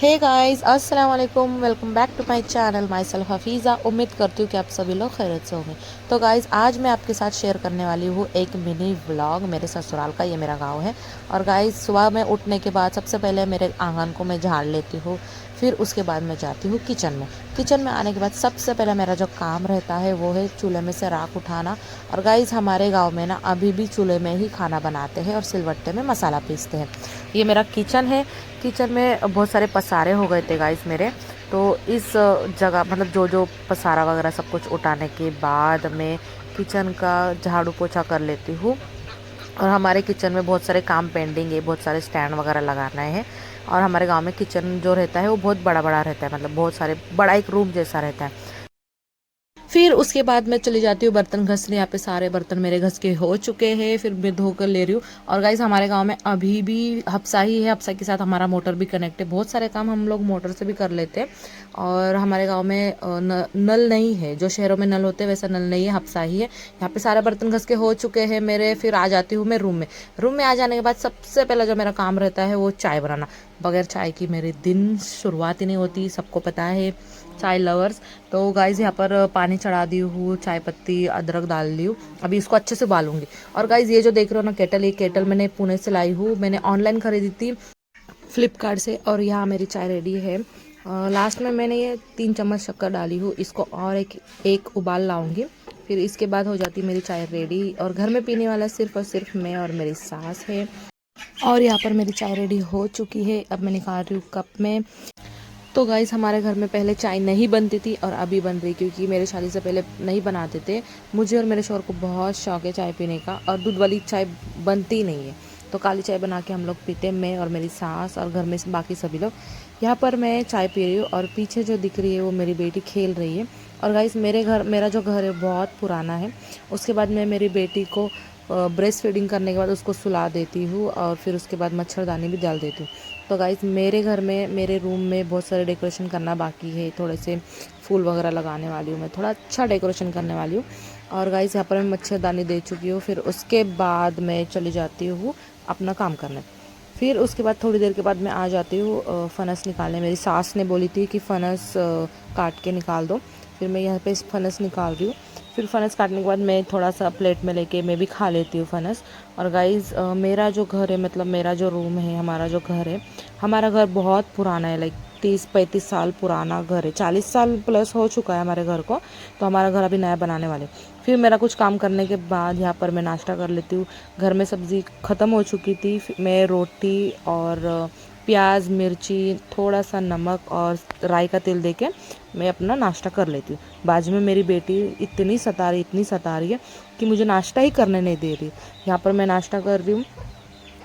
हे guys, अस्सलाम वालेकुम। Welcome back to my channel. Myself Hafiza. उम्मीद करती हूँ कि आप सभी लोग खैरियत से होंगे। तो गाइस, आज मैं आपके साथ शेयर करने वाली हूँ एक मिनी व्लॉग मेरे ससुराल का। ये मेरा गांव है। और गाइस, सुबह में उठने के बाद सबसे पहले मेरे आंगन को मैं झाड़ लेती हूँ। फिर उसके बाद मैं जाती हूँ किचन में। किचन में आने के बाद सबसे पहले मेरा जो काम रहता है वो है चूल्हे में से राख उठाना। और गाइस, हमारे गाँव में ना अभी भी चूल्हे में ही खाना बनाते हैं और सिलवट्टे में मसाला पीसते हैं। ये मेरा किचन है। किचन में बहुत सारे पसारे हो गए थे गाइस मेरे। तो इस जगह मतलब जो जो पसारा वगैरह सब कुछ उठाने के बाद मैं किचन का झाड़ू पोछा कर लेती हूँ। और हमारे किचन में बहुत सारे काम पेंडिंग है, बहुत सारे स्टैंड वगैरह लगाना है। और हमारे गांव में किचन जो रहता है वो बहुत बड़ा बड़ा रहता है, मतलब बहुत सारे बड़ा एक रूम जैसा रहता है। फिर उसके बाद मैं चली जाती हूँ बर्तन घसने। यहाँ पे सारे बर्तन मेरे घस के हो चुके हैं, फिर मैं धो कर ले रही हूँ। और गाइस, हमारे गांव में अभी भी हफ्सा ही है। हफ्सा के साथ हमारा मोटर भी कनेक्ट है। बहुत सारे काम हम लोग मोटर से भी कर लेते हैं। और हमारे गांव में नल नहीं है। जो शहरों में नल होते हैं वैसा नल नहीं है, हफ्सा ही है। यहाँ पे सारे बर्तन घस के हो चुके हैं मेरे। फिर आ जाती हूँ मैं रूम में। रूम में आ जाने के बाद सबसे पहला जो मेरा काम रहता है वो चाय बनाना। बगैर चाय की मेरे दिन शुरुआत ही नहीं होती, सबको पता है, चाय लवर्स। तो गाइज, यहाँ पर पानी चढ़ा दी हूँ, चाय पत्ती अदरक डाल दी हूँ। अभी इसको अच्छे से उबालूंगी। और गाइज, ये जो देख रहे हो ना केटल, ये केटल मैंने पुणे से लाई हूँ। मैंने ऑनलाइन खरीदी थी फ्लिपकार्ट से। और यहाँ मेरी चाय रेडी है। लास्ट में मैंने ये 3 चम्मच शक्कर डाली हूँ। इसको और एक उबाल लाऊंगी। फिर इसके बाद हो जाती मेरी चाय रेडी। और घर में पीने वाला सिर्फ और सिर्फ मैं और मेरी सास है। और यहाँ पर मेरी चाय रेडी हो चुकी है। अब मैं निकाल रही हूँ कप में। तो गाइस, हमारे घर में पहले चाय नहीं बनती थी और अभी बन रही, क्योंकि मेरे शादी से पहले नहीं बनाते थे। मुझे और मेरे शौहर को बहुत शौक है चाय पीने का, और दूध वाली चाय बनती नहीं है। तो काली चाय बना के हम लोग पीते हैं, मैं और मेरी सास और घर में बाकी सभी लोग। यहाँ पर मैं चाय पी रही हूँ और पीछे जो दिख रही है वो मेरी बेटी खेल रही है। और गाइस, मेरा जो घर है बहुत पुराना है। उसके बाद मैं मेरी बेटी को ब्रेस्ट फीडिंग करने के बाद उसको सुला देती हूँ और फिर उसके बाद मच्छरदानी भी डाल देती हूँ। तो गाइस, मेरे घर में मेरे रूम में बहुत सारे डेकोरेशन करना बाकी है। थोड़े से फूल वगैरह लगाने वाली हूँ मैं, थोड़ा अच्छा डेकोरेशन करने वाली हूँ। और गाइस, यहाँ पर मैं मच्छरदानी दे चुकी हूँ। फिर उसके बाद मैं चली जाती हूँ अपना काम करने। फिर उसके बाद थोड़ी देर के बाद मैं आ जाती हूँ फनस निकालने। मेरी सास ने बोली थी कि फनस काट के निकाल दो। फिर मैं यहाँ पे फनस निकाल रही हूँ। फिर फनस काटने के बाद मैं थोड़ा सा प्लेट में लेके मैं भी खा लेती हूँ फनस। और गाइज़, मेरा जो घर है, मतलब मेरा जो रूम है, हमारा जो घर है, हमारा घर बहुत पुराना है। लाइक 30-35 साल पुराना घर है। 40 साल प्लस हो चुका है हमारे घर को। तो हमारा घर अभी नया बनाने वाले। फिर मेरा कुछ काम करने के बाद यहाँ पर मैं नाश्ता कर लेती हूँ। घर में सब्ज़ी ख़त्म हो चुकी थी। मैं रोटी और प्याज, मिर्ची, थोड़ा सा नमक और राई का तेल देके मैं अपना नाश्ता कर लेती हूँ। बाजू में मेरी बेटी इतनी सता रही है कि मुझे नाश्ता ही करने नहीं दे रही। यहाँ पर मैं नाश्ता कर रही हूँ।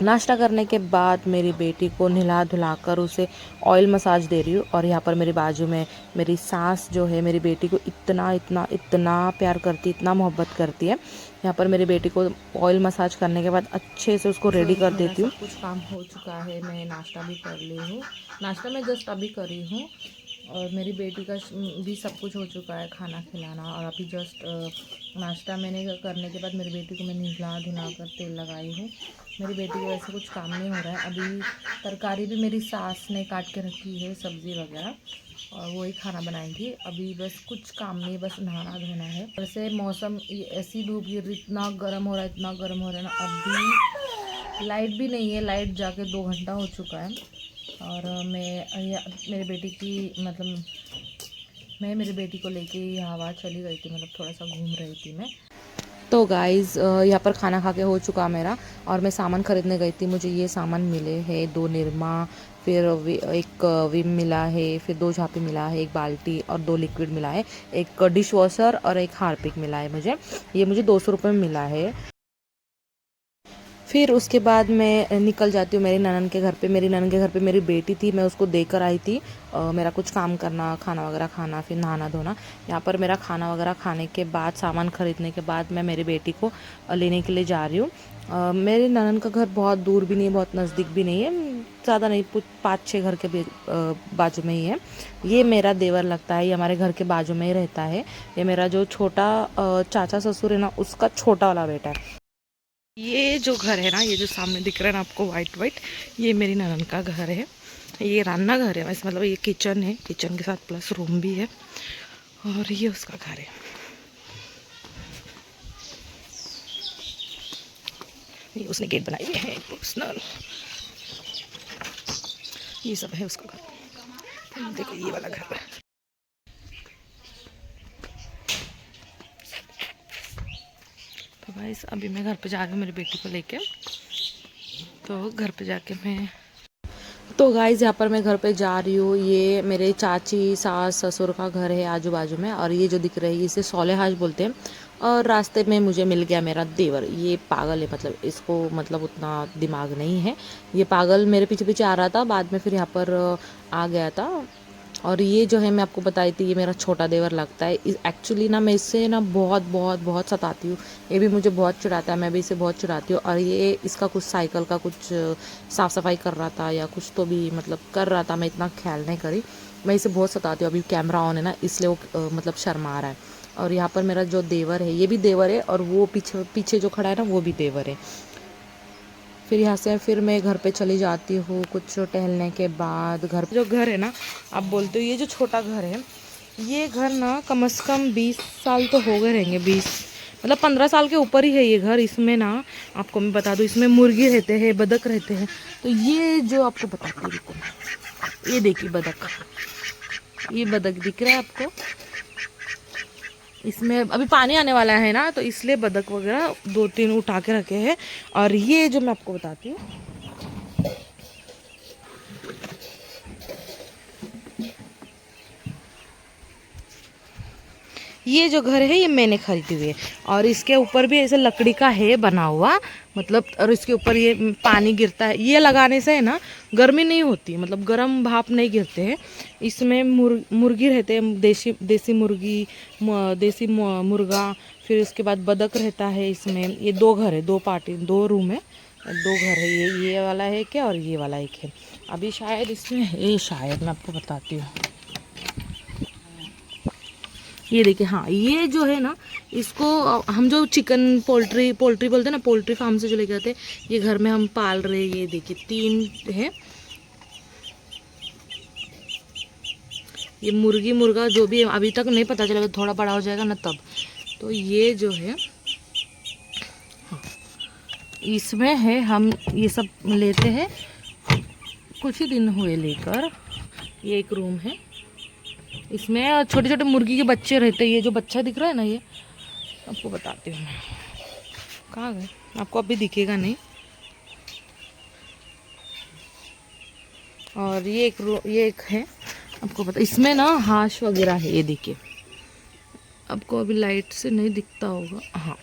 नाश्ता करने के बाद मेरी बेटी को नहला धुलाकर उसे ऑयल मसाज दे रही हूँ। और यहाँ पर मेरे बाजू में मेरी सास जो है मेरी बेटी को इतना इतना इतना प्यार करती, इतना मोहब्बत करती है। यहाँ पर मेरी बेटी को ऑयल मसाज करने के बाद अच्छे से उसको रेडी कर देती हूँ। कुछ काम हो चुका है, मैं नाश्ता भी कर ली हूँ। नाश्ता मैं जस्ट अभी करी हूँ। और मेरी बेटी का भी सब कुछ हो चुका है, खाना खिलाना। और अभी जस्ट नाश्ता मैंने करने के बाद मेरी बेटी को मैं नहला धुला कर तेल लगाई हूँ। मेरी बेटी को वैसे कुछ काम नहीं हो रहा है अभी। तरकारी भी मेरी सास ने काट के रखी है, सब्ज़ी वगैरह, और वही खाना बनाएंगी। अभी बस कुछ काम नहीं, बस नहाना धोना है। वैसे मौसम ऐसी धूप गिर रही, इतना गर्म हो रहा है, इतना गर्म हो रहा है ना। अभी लाइट भी नहीं है, लाइट जाके 2 घंटा हो चुका है। और मेरी बेटी की मतलब मैं मेरी बेटी को लेके हवा चली गई थी, मतलब थोड़ा सा घूम रही थी मैं। तो गाइज़, यहाँ पर खाना खा के हो चुका मेरा। और मैं सामान ख़रीदने गई थी। मुझे ये सामान मिले हैं, 2 निरमा, फिर एक विम मिला है, फिर 2 झापी मिला है, एक बाल्टी और 2 लिक्विड मिला है, एक डिश वॉशर और एक हार्पिक मिला है मुझे। ये मुझे 200 रुपये में मिला है। फिर उसके बाद मैं निकल जाती हूँ मेरी ननन के घर पे। मेरी ननन के घर पे मेरी बेटी थी, मैं उसको देकर आई थी। मेरा कुछ काम करना, खाना वगैरह खाना, फिर नहाना धोना। यहाँ पर मेरा खाना वगैरह खाने के बाद, सामान खरीदने के बाद मैं मेरी बेटी को लेने के लिए जा रही हूँ। मेरे ननन का घर बहुत दूर भी नहीं, बहुत नज़दीक भी नहीं है, ज़्यादा नहीं, 5-6 घर के बाजू में ही है। ये मेरा देवर लगता है, ये हमारे घर के बाजू में ही रहता है। ये मेरा जो छोटा चाचा ससुर है ना, उसका छोटा वाला बेटा है। ये जो घर है ना, ये जो सामने दिख रहा है ना आपको वाइट वाइट, ये मेरी ननन का घर है। ये रान्ना घर है वैसे, मतलब ये किचन है, किचन के साथ प्लस रूम भी है, और ये उसका घर है। ये उसने गेट बनाई हुई है पर्सनल, ये सब है उसका घर। देखो ये वाला घर है। तो गाइस अभी मैं घर पे जा रही हूँ मेरी बेटी को लेके, तो घर पे जाके मैं, तो गाइस यहाँ पर मैं घर पे जा रही हूँ। ये मेरे चाची सास ससुर का घर है आजू बाजू में, और ये जो दिख रही है इसे सौलेहाज बोलते हैं। और रास्ते में मुझे मिल गया मेरा देवर। ये पागल है, मतलब इसको मतलब उतना दिमाग नहीं है। ये पागल मेरे पीछे पीछे आ रहा था, बाद में फिर यहाँ पर आ गया था। और ये जो है मैं आपको बताई थी, ये मेरा छोटा देवर लगता है। एक्चुअली ना मैं इससे ना बहुत बहुत बहुत सताती हूँ। ये भी मुझे बहुत चिढ़ाता है, मैं भी इसे बहुत चिढ़ाती हूँ। और ये इसका कुछ साइकिल का कुछ साफ़ सफाई कर रहा था या कुछ तो भी मतलब कर रहा था, मैं इतना ख्याल नहीं करी। मैं इसे बहुत सताती हूँ। अभी कैमरा ऑन है ना, इसलिए वो मतलब शर्मा रहा है। और यहाँ पर मेरा जो देवर है, ये भी देवर है, और वो पीछे पीछे जो खड़ा है ना वो भी देवर है। फिर यहाँ से फिर मैं घर पे चली जाती हूँ कुछ टहलने के बाद। घर जो घर है ना, आप बोलते हो ये जो छोटा घर है, ये घर ना कम से कम 20 साल तो हो गए रहेंगे। 20 मतलब 15 साल के ऊपर ही है ये घर। इसमें ना आपको मैं बता दूँ, इसमें मुर्गी रहते हैं, बतख रहते हैं। तो ये जो आपको बताती हूँ, रुको, ये देखिए बतख, ये बतख दिख रहा है आपको। इसमें अभी पानी आने वाला है ना, तो इसलिए बतख वगैरह 2-3 उठा के रखे हैं। और ये जो मैं आपको बताती हूँ, ये जो घर है ये मैंने खरीदी हुई है। और इसके ऊपर भी ऐसे लकड़ी का है बना हुआ, मतलब, और इसके ऊपर ये पानी गिरता है। ये लगाने से है ना गर्मी नहीं होती, मतलब गर्म भाप नहीं गिरते हैं। इसमें मुर्गी रहते हैं, देसी देसी मुर्गी, देसी मुर्गा। फिर उसके बाद बतख रहता है इसमें। ये 2 घर है, 2 पार्टी, 2 रूम है, 2 घर है। ये वाला है क्या, और ये वाला एक है। अभी शायद इसमें है, शायद मैं आपको बताती हूँ। ये देखिए, हाँ, ये जो है ना, इसको हम जो चिकन पोल्ट्री पोल्ट्री बोलते हैं ना, पोल्ट्री फार्म से जो लेके आते हैं, ये घर में हम पाल रहे हैं। ये देखिए 3 है, ये मुर्गी मुर्गा जो भी है, अभी तक नहीं पता चलेगा, थोड़ा बड़ा हो जाएगा ना तब। तो ये जो है, हाँ, इसमें है, हम ये सब लेते हैं, कुछ ही दिन हुए लेकर। ये एक रूम है, इसमें छोटे छोटे मुर्गी के बच्चे रहते हैं। ये जो बच्चा दिख रहा है ना, ये आपको बताती हूँ मैं, कहाँ गए, आपको अभी दिखेगा नहीं। और ये एक है, आपको पता, इसमें ना हाश वगैरह है। ये देखिए, आपको अभी लाइट से नहीं दिखता होगा, हाँ,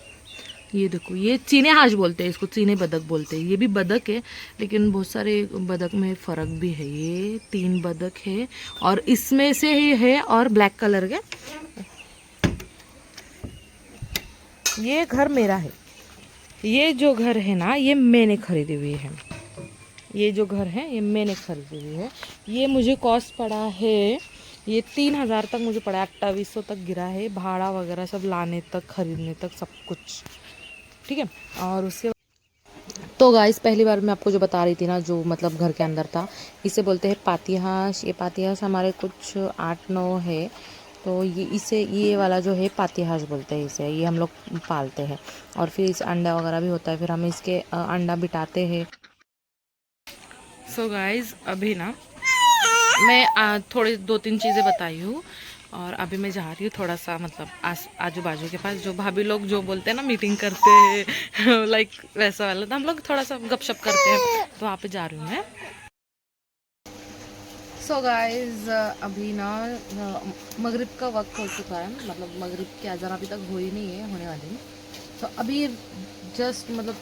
ये देखो, ये चीने हाश बोलते हैं इसको, चीने बदक बोलते हैं। ये भी बदक है, लेकिन बहुत सारे बदक में फ़र्क भी है। ये 3 बदक है, और इसमें से ही है और ब्लैक कलर के। ये घर मेरा है। ये जो घर है ना, ये मैंने खरीदी हुई है। ये जो घर है ये मैंने खरीदी हुई है। ये मुझे कॉस्ट पड़ा है, ये 3000 तक मुझे पड़ा, 2800 तक गिरा है, भाड़ा वगैरह सब लाने तक, खरीदने तक, सब कुछ ठीक है। और उसके तो गाइस, पहली बार मैं आपको जो बता रही थी ना, जो मतलब घर के अंदर था, इसे बोलते हैं पातिहास। ये पातिहास हमारे कुछ 8-9 है, तो ये वाला जो है पातिहास बोलते हैं इसे। ये हम लोग पालते हैं, और फिर इस अंडा वगैरह भी होता है, फिर हम इसके अंडा बिठाते हैं। सो गाइस, अभी ना मैं थोड़ी 2-3 चीज़ें बताई हूँ, और अभी मैं जा रही हूँ थोड़ा सा, मतलब आजू बाजू के पास, जो भाभी लोग जो बोलते हैं ना मीटिंग करते हैं लाइक वैसा वाला, तो हम लोग थोड़ा सा गपशप करते हैं, तो वहाँ पे जा रही हूँ मैं। सो गाइस, अभी ना मगरिब का वक्त हो चुका है, मतलब मगरिब की अज़ान अभी तक हुई नहीं है, होने वाली। तो अभी जस्ट मतलब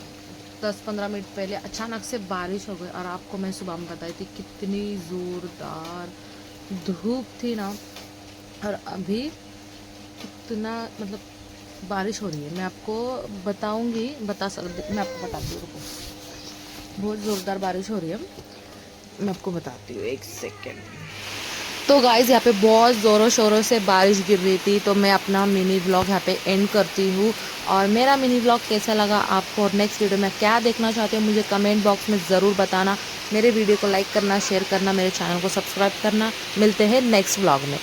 10-15 मिनट पहले अचानक से बारिश हो गई, और आपको मैं सुबह में बताई थी कितनी ज़ोरदार धूप थी ना, और अभी कितना मतलब बारिश हो रही है। मैं आपको बताऊंगी, मैं आपको बताती हूँ, रुको, बहुत ज़ोरदार बारिश हो रही है, मैं आपको बताती हूँ, 1 सेकेंड। तो गाइज़ यहाँ पे बहुत ज़ोरों शोरों से बारिश गिर रही थी, तो मैं अपना मिनी व्लॉग यहाँ पे एंड करती हूँ। और मेरा मिनी व्लॉग कैसा लगा आपको और नेक्स्ट वीडियो में क्या देखना चाहते हो मुझे कमेंट बॉक्स में ज़रूर बताना। मेरे वीडियो को लाइक करना, शेयर करना, मेरे चैनल को सब्सक्राइब करना। मिलते हैं नेक्स्ट व्लॉग में।